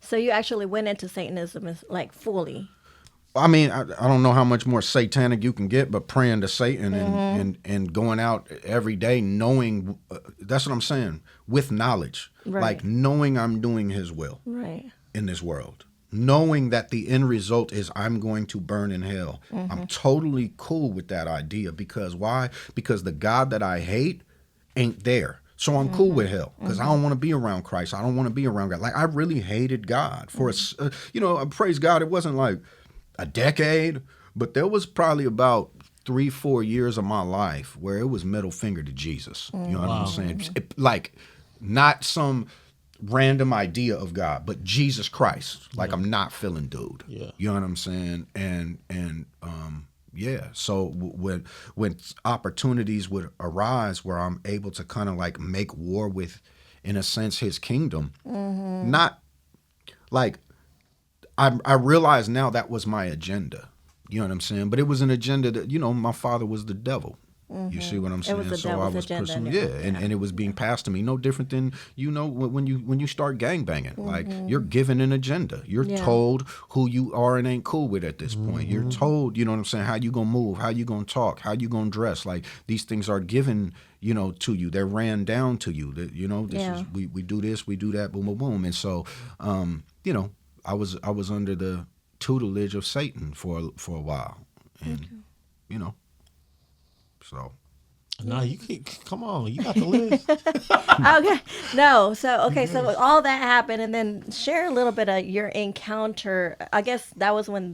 So you actually went into Satanism like fully. I mean, I don't know how much more satanic you can get, but praying to Satan and going out every day knowing, that's what I'm saying, with knowledge. Right. Like knowing I'm doing his will Right. in this world. Knowing that the end result is I'm going to burn in hell. I'm totally cool with that idea because why? Because the God that I hate ain't there. So I'm cool with hell because I don't want to be around Christ. I don't want to be around God. Like I really hated God for praise God. It wasn't like a decade, but there was probably about 3-4 years of my life where it was middle finger to Jesus. You know what I'm saying? Like not some random idea of God, but Jesus Christ. Like I'm not feeling dude. Yeah. You know what I'm saying? And yeah. So when opportunities would arise where I'm able to kind of like make war with, in a sense, his kingdom, not like I realize now that was my agenda. You know what I'm saying? But it was an agenda that, my father was the devil. You see what I'm saying? It was the devil's agenda. And it was being passed to me. No different than, when you start gangbanging. Like, you're given an agenda. You're told who you are and ain't cool with at this point. You're told, you know what I'm saying, how you gonna move, how you gonna talk, how you gonna dress. Like, these things are given, to you. They're ran down to you. This is, we do this, we do that, boom, boom, boom. And so, I was under the tutelage of Satan for a while. And, so. No, you can come on. You got the list. Okay. No. So all that happened, and then share a little bit of your encounter. I guess that was when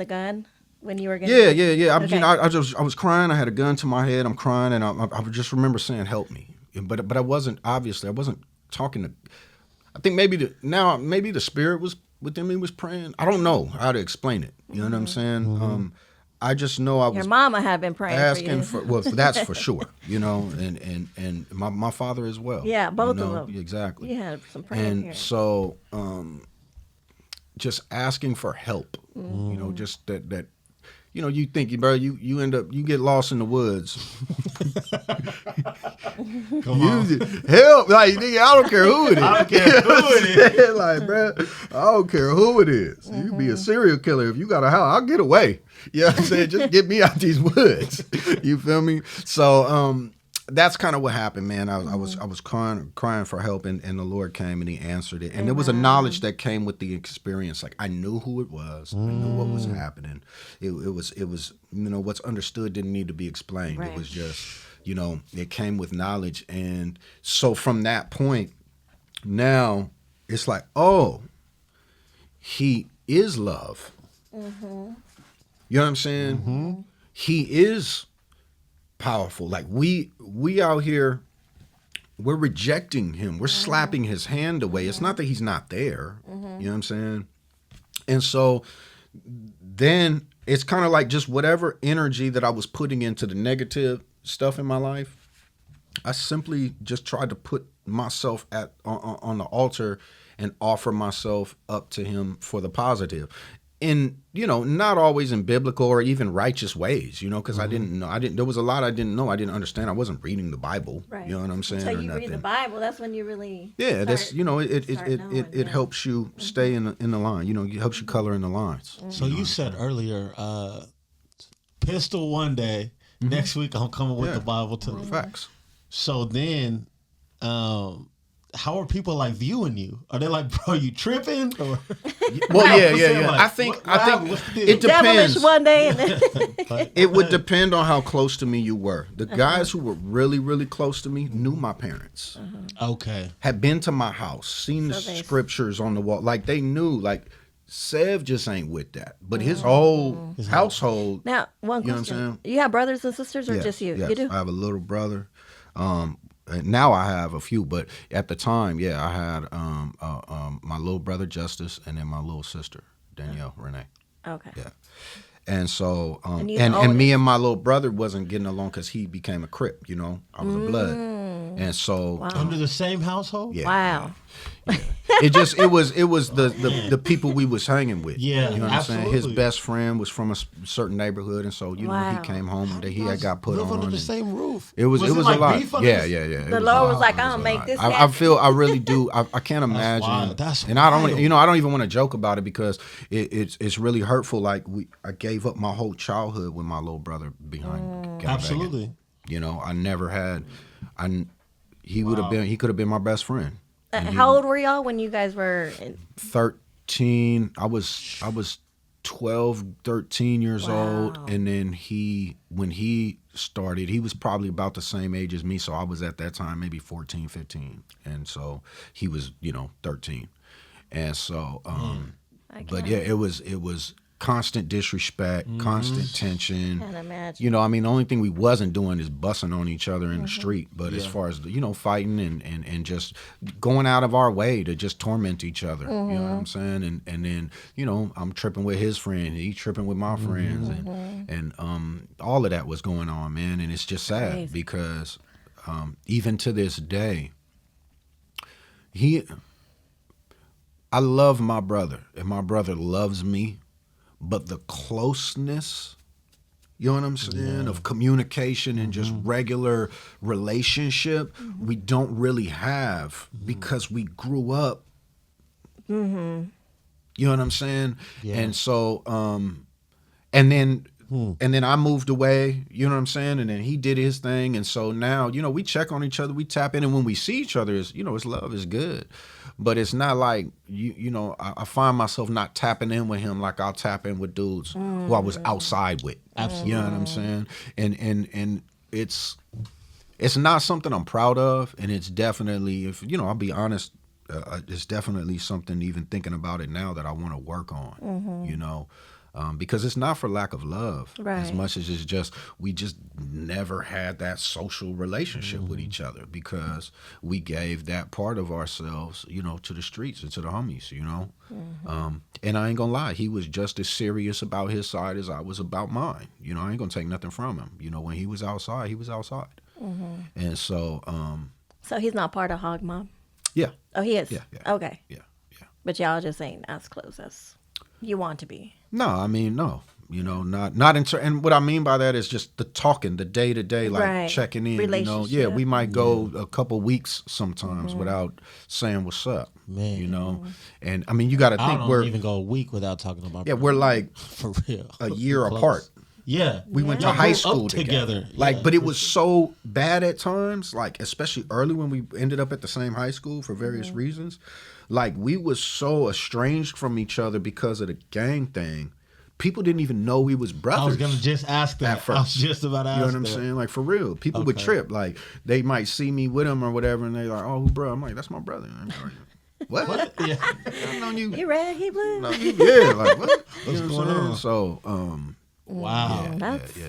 you were getting. Yeah. Okay. I was crying. I had a gun to my head. I'm crying, and I just remember saying, "Help me." But I wasn't talking to. I think maybe the spirit was within me was praying. I don't know how to explain it. You know what I'm saying? I just know I was. Your mama had been praying asking for you. well, that's for sure. And my father as well. Yeah, both of them. Exactly. You had some praying And here. so, just asking for help. Just that. You think, bro, you end up, you get lost in the woods. Come on. Help. Like, nigga, I don't care who it is. I don't care who it is. Like, bro, I don't care who it is. You be a serial killer. If you got a house, I'll get away. You know what I'm saying? Just get me out these woods. You feel me? So, that's kind of what happened, man. I was crying for help, and the Lord came and He answered it. And there was a knowledge that came with the experience. Like I knew who it was. I knew what was happening. It was what's understood didn't need to be explained. Right. It was just it came with knowledge. And so from that point, now it's like, oh, He is love. You know what I'm saying? He is powerful. Like we out here, we're rejecting Him. We're slapping His hand away. It's not that He's not there. You know what I'm saying? And so then it's kind of like just whatever energy that I was putting into the negative stuff in my life, I simply just tried to put myself on the altar and offer myself up to Him for the positive. In, not always in biblical or even righteous ways, because I didn't know. There was a lot I didn't know. I didn't understand. I wasn't reading the Bible. Right. You know what I'm saying? So or you nothing. read the Bible, that's when you really that's knowing, it helps you stay in the line. It helps you color in the lines. So you said earlier, pistol one day, next week I'm coming with the Bible to Facts. So then, how are people like viewing you? Are they like, bro, you tripping? Or Well, yeah. Like, I think what's the deal? it devilish depends. one day, and then It would depend on how close to me you were. The guys who were really, really close to me knew my parents. Okay. Had been to my house, seen the scriptures on the wall. Like they knew, like Sev just ain't with that. But his whole household. now one You know what I'm question: saying? you have brothers and sisters, or Yes, just you? yes. You do. I have a little brother. And now I have a few, but at the time, I had my little brother Justice, and then my little sister Danielle Renee. Okay. Yeah. And so, And you and the me and my little brother wasn't getting along because he became a Crip. I was a Blood, and so Under the same household? yeah. Wow. it was the people we was hanging with. Yeah, you know what I'm saying. His absolutely. best friend was from a certain neighborhood, and so Wow. he came home that he had got put Live on. under the and same roof. It was like a lot. beef under Yeah, the- yeah, yeah. It The was Lord a was lot. like, It I'll a make lot. this I feel I really do. I can't imagine. wild. That's and I don't. wild. You know, I don't even want to joke about it because it's really hurtful. Like I gave up my whole childhood with my little brother behind. Absolutely. You know, I never had. He would have been. He could have been my best friend. How old were y'all when you guys were? 13. I was 12, 13 years old, and then when he started, he was probably about the same age as me, so I was at that time maybe 14, 15, and so he was 13, and so but yeah, it was constant disrespect, constant tension. Can't imagine. I mean, the only thing we wasn't doing is bussing on each other in the street. But as far as fighting and just going out of our way to just torment each other, you know what I'm saying? And then I'm tripping with his friend, he's tripping with my friends, and all of that was going on, man. And it's just sad Crazy. because even to this day, I love my brother, and my brother loves me. But the closeness, you know what I'm saying, of communication and just regular relationship, we don't really have because we grew up. You know what I'm saying? Yeah. And so, and then I moved away, you know what I'm saying? And then he did his thing. And so now, we check on each other, we tap in. And when we see each other, it's love is good. But it's not like, I find myself not tapping in with him like I'll tap in with dudes who I was outside with. Absolutely. You know what I'm saying? And it's not something I'm proud of. And it's definitely, I'll be honest, it's definitely something, even thinking about it now, that I want to work on, because it's not for lack of love as much as it's just we just never had that social relationship with each other because we gave that part of ourselves, to the streets and to the homies, and I ain't gonna lie, he was just as serious about his side as I was about mine. I ain't gonna take nothing from him. When he was outside, he was outside. And so So he's not part of Hog Mob? yeah. Oh, he is? Yeah. Okay. Yeah. But y'all just ain't as close as you want to be. No, I mean, no, not in and what I mean by that is just the talking, the day to day, like checking in, Relationship. Yeah, we might go a couple weeks sometimes without saying what's up, Man. and I mean, you got to I think don't even go a week without talking about. yeah, we're like for real a year Close. apart. Yeah, We went to Y'all high grew school up together. Yeah. But it was so bad at times, like especially early when we ended up at the same high school for various reasons. Like we was so estranged from each other because of the gang thing. People didn't even know we was brothers. I was gonna just ask that. at first. I was just about to ask You know what I'm that. saying? Like for real. People would Okay. trip. Like they might see me with him or whatever, and they're like, "Oh, who bro?" I'm like, "That's my brother." And I'm like, what? Yeah. I've known you. He red, he blue. Yeah, like what? What's You know going I'm saying? on? So, Wow. yeah, That's yeah.